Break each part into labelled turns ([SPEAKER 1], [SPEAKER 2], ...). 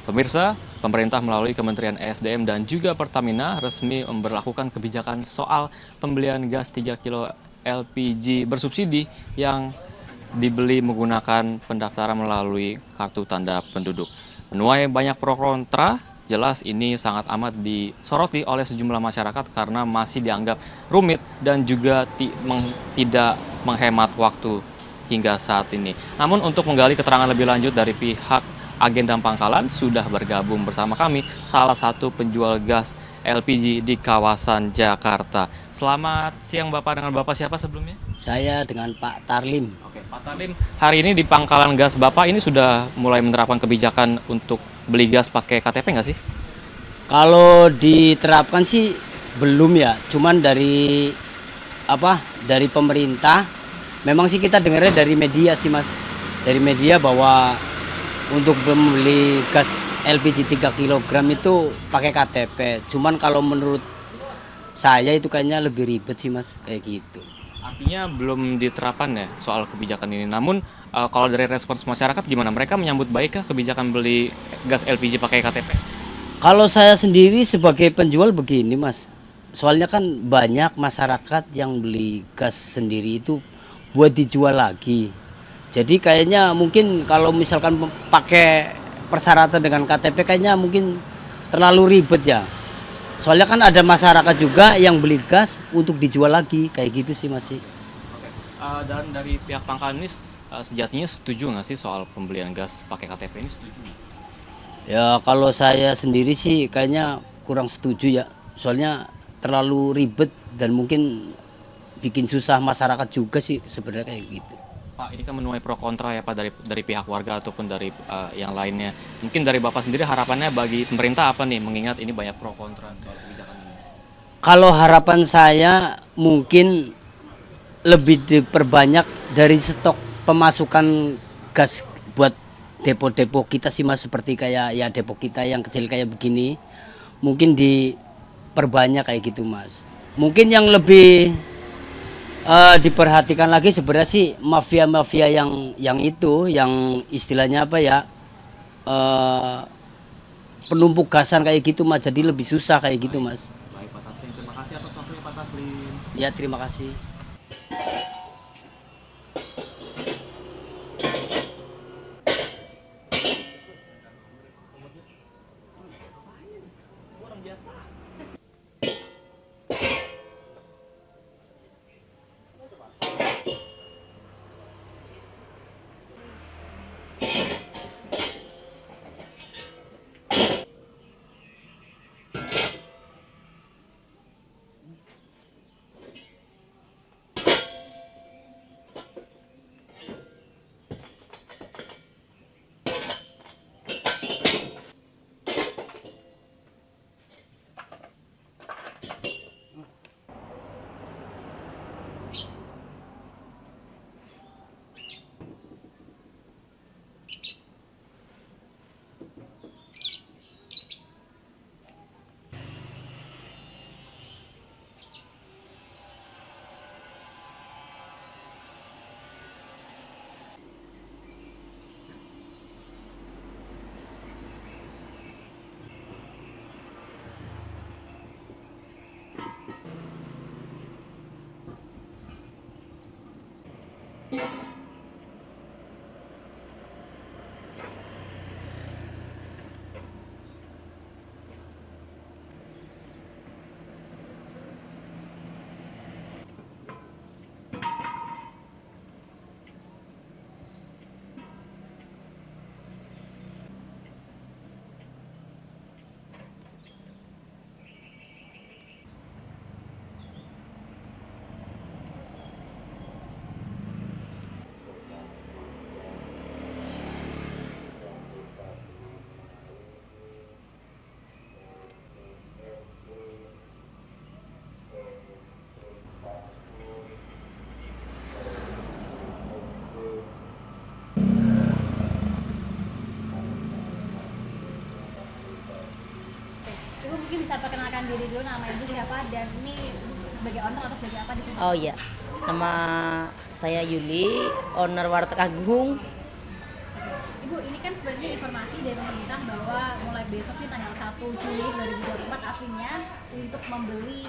[SPEAKER 1] Pemirsa, pemerintah melalui Kementerian ESDM dan juga Pertamina resmi memberlakukan kebijakan soal pembelian gas 3 kilo LPG bersubsidi yang dibeli menggunakan pendaftaran melalui kartu tanda penduduk. Menuai banyak pro kontra, jelas ini sangat amat disoroti oleh sejumlah masyarakat karena masih dianggap rumit dan juga tidak menghemat waktu hingga saat ini. Namun untuk menggali keterangan lebih lanjut dari pihak agen dan pangkalan sudah bergabung bersama kami salah satu penjual gas LPG di kawasan Jakarta. Selamat siang Bapak, dengan Bapak siapa sebelumnya?
[SPEAKER 2] Saya dengan Pak Tarlim.
[SPEAKER 1] Oke, Pak Talim, hari ini di pangkalan gas Bapak ini sudah mulai menerapkan kebijakan untuk beli gas pakai KTP nggak sih?
[SPEAKER 2] Kalau diterapkan sih belum ya, cuman dari pemerintah. Memang sih kita dengarnya dari media sih Mas, dari media bahwa untuk membeli gas LPG 3 kilogram itu pakai KTP. Cuman kalau menurut saya itu kayaknya lebih ribet sih Mas, kayak gitu.
[SPEAKER 1] Artinya belum diterapkan ya soal kebijakan ini. Namun kalau dari respons masyarakat gimana? Mereka menyambut baik kah kebijakan beli gas LPG pakai KTP?
[SPEAKER 2] Kalau saya sendiri sebagai penjual begini Mas, soalnya kan banyak masyarakat yang beli gas sendiri itu buat dijual lagi. Jadi kayaknya mungkin kalau misalkan pakai persyaratan dengan KTP kayaknya mungkin terlalu ribet ya. Soalnya kan ada masyarakat juga yang beli gas untuk dijual lagi, kayak gitu sih masih.
[SPEAKER 1] Oke. Dan dari pihak pangkalan ini sejatinya setuju nggak sih soal pembelian gas pakai KTP ini setuju nggak?
[SPEAKER 2] Ya kalau saya sendiri sih kayaknya kurang setuju ya. Soalnya terlalu ribet dan mungkin bikin susah masyarakat juga sih sebenarnya kayak gitu.
[SPEAKER 1] Pak, ini kan menuai pro kontra ya Pak dari pihak warga ataupun dari yang lainnya. Mungkin dari Bapak sendiri harapannya bagi pemerintah apa nih mengingat ini banyak pro kontra soal kebijakan ini?
[SPEAKER 2] Kalau harapan saya mungkin lebih diperbanyak dari stok pemasukan gas buat depo-depo kita sih Mas, seperti kayak ya depo kita yang kecil kayak begini. Mungkin diperbanyak kayak gitu Mas. Mungkin yang lebih diperhatikan lagi sebenarnya sih mafia-mafia yang itu yang istilahnya apa ya, eh, penumpuk gasan kayak gitu Mas, jadi lebih susah kayak gitu Mas.
[SPEAKER 1] Baik Pak Taslim, terima kasih atas waktunya Pak Taslim.
[SPEAKER 2] Ya terima kasih.
[SPEAKER 3] Ibu mungkin bisa perkenalkan diri dulu, nama Ibu siapa dan ini sebagai owner atau sebagai apa di sini?
[SPEAKER 4] Oh iya, nama saya Yuli, owner Warteg Agung.
[SPEAKER 3] Ibu, ini kan sebenarnya informasi dari pemerintah bahwa bahwa mulai besok nih tanggal 1 Juli 2024 aslinya untuk membeli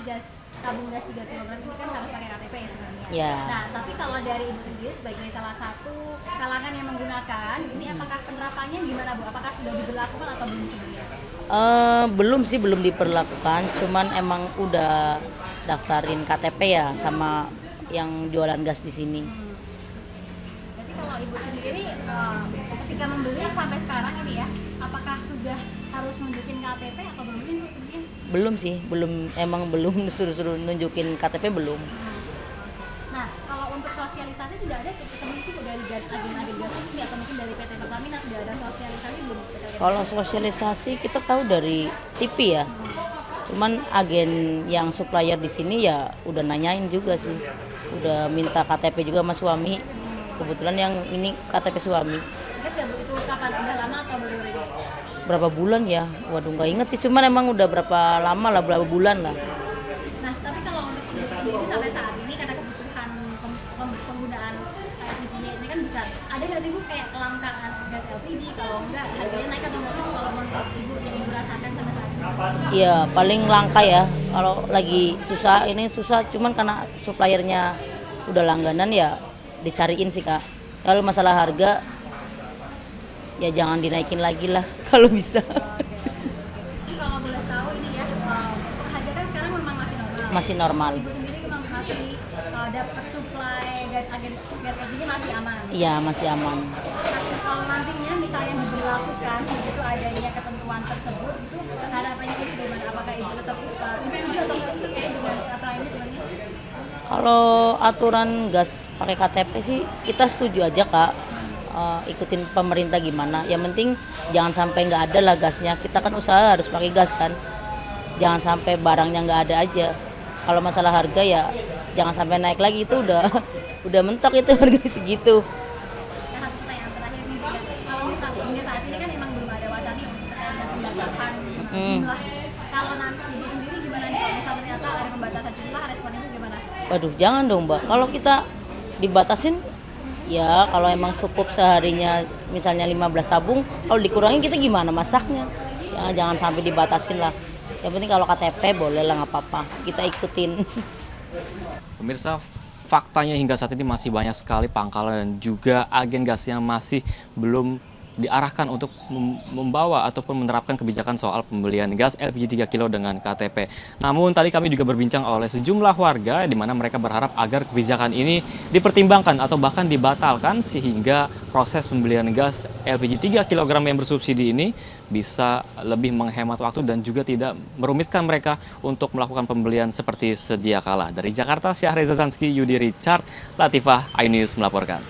[SPEAKER 3] tabung gas 3 kg ini kan harus pakai KTP ya sebenarnya.
[SPEAKER 4] Ya.
[SPEAKER 3] Nah, tapi kalau dari Ibu sendiri sebagai salah satu kalangan yang menggunakan, ini apakah penerapannya gimana Bu? Apakah sudah diberlakukan atau belum sebenarnya?
[SPEAKER 4] Belum sih, belum diperlakukan. Cuman emang udah daftarin KTP ya sama yang jualan gas di sini.
[SPEAKER 3] Jadi kalau Ibu sendiri ketika membeli sampai sekarang ini ya, apakah sudah harus nunjukin KTP atau belum ini Bu sebenarnya?
[SPEAKER 4] Belum sih, belum suruh nunjukin KTP belum.
[SPEAKER 3] Nah, kalau untuk sosialisasi sudah ada ketemu sih dari agen-agen gas resmi atau mungkin dari PT Pertamina sudah ada sosialisasi belum?
[SPEAKER 4] Kalau sosialisasi kita tahu dari TV ya. Cuman agen yang supplier di sini ya udah nanyain juga sih. Udah minta KTP juga sama suami. Kebetulan yang ini KTP suami.
[SPEAKER 3] Ingat nggak Bu itu kapan? Udah lama atau baru ini?
[SPEAKER 4] Berapa bulan ya? Waduh nggak inget sih. Cuman emang udah berapa lama lah, berapa bulan lah.
[SPEAKER 3] Nah, tapi kalau untuk Ibu sendiri sampai saat ini karena kebutuhan penggunaan LPG-nya ini kan besar. Ada nggak sih Bu kayak kelangkaan gas LPG? Kalau enggak, harganya naik atau nggak sih Bu kalau menurut Ibu yang Ibu rasakan sampai saat ini?
[SPEAKER 4] Iya paling langka ya. Kalau lagi susah ini susah. Cuman karena suppliernya udah langganan ya dicariin sih Kak. Kalau masalah harga ya jangan dinaikin lagi lah kalau bisa.
[SPEAKER 3] Kalau boleh tahu ini ya, harga kan sekarang memang masih normal.
[SPEAKER 4] Masih normal.
[SPEAKER 3] Ibu sendiri memang masih dapat supply gas LPG-nya masih aman.
[SPEAKER 4] Iya masih aman.
[SPEAKER 3] Nah, kalau nantinya misalnya diberlakukan begitu adanya ketentuan tersebut, itu harapannya itu gimana? Apakah Ibu tetap itu atau nggak sesuai dengan aturan ini sebenarnya?
[SPEAKER 4] Kalau aturan gas pakai KTP sih kita setuju aja Kak. Ikutin pemerintah gimana. Yang penting jangan sampai nggak ada lah gasnya. Kita kan usaha harus pakai gas kan. Jangan sampai barangnya nggak ada aja. Kalau masalah harga ya jangan sampai naik lagi, itu udah mentok itu harga segitu.
[SPEAKER 3] Nah, satu pertanyaan terakhir nih, Bu, ya. Kalau misalnya hingga saat ini kan emang belum ada wacana untuk terkait dengan pembatasan jumlah. Kalau nanti Ibu sendiri gimana nih kalau misalnya ternyata ada pembatasan jumlah, respon Ibu gimana?
[SPEAKER 4] Waduh jangan dong Mbak. Kalau kita dibatasin ya kalau emang cukup seharinya misalnya 15 tabung, kalau dikurangin kita gimana masaknya? Ya jangan sampai dibatasin lah. Yang penting kalau KTP boleh lah nggak apa-apa. Kita ikutin.
[SPEAKER 1] Pemirsa, faktanya hingga saat ini masih banyak sekali pangkalan dan juga agen gas yang masih belum diarahkan untuk membawa ataupun menerapkan kebijakan soal pembelian gas LPG 3 kilo dengan KTP. Namun tadi kami juga berbincang oleh sejumlah warga di mana mereka berharap agar kebijakan ini dipertimbangkan atau bahkan dibatalkan sehingga proses pembelian gas LPG 3 kg yang bersubsidi ini bisa lebih menghemat waktu dan juga tidak merumitkan mereka untuk melakukan pembelian seperti sedia kala. Dari Jakarta, Syahreza Zanski, Yudi Richard, Latifah, iNews melaporkan.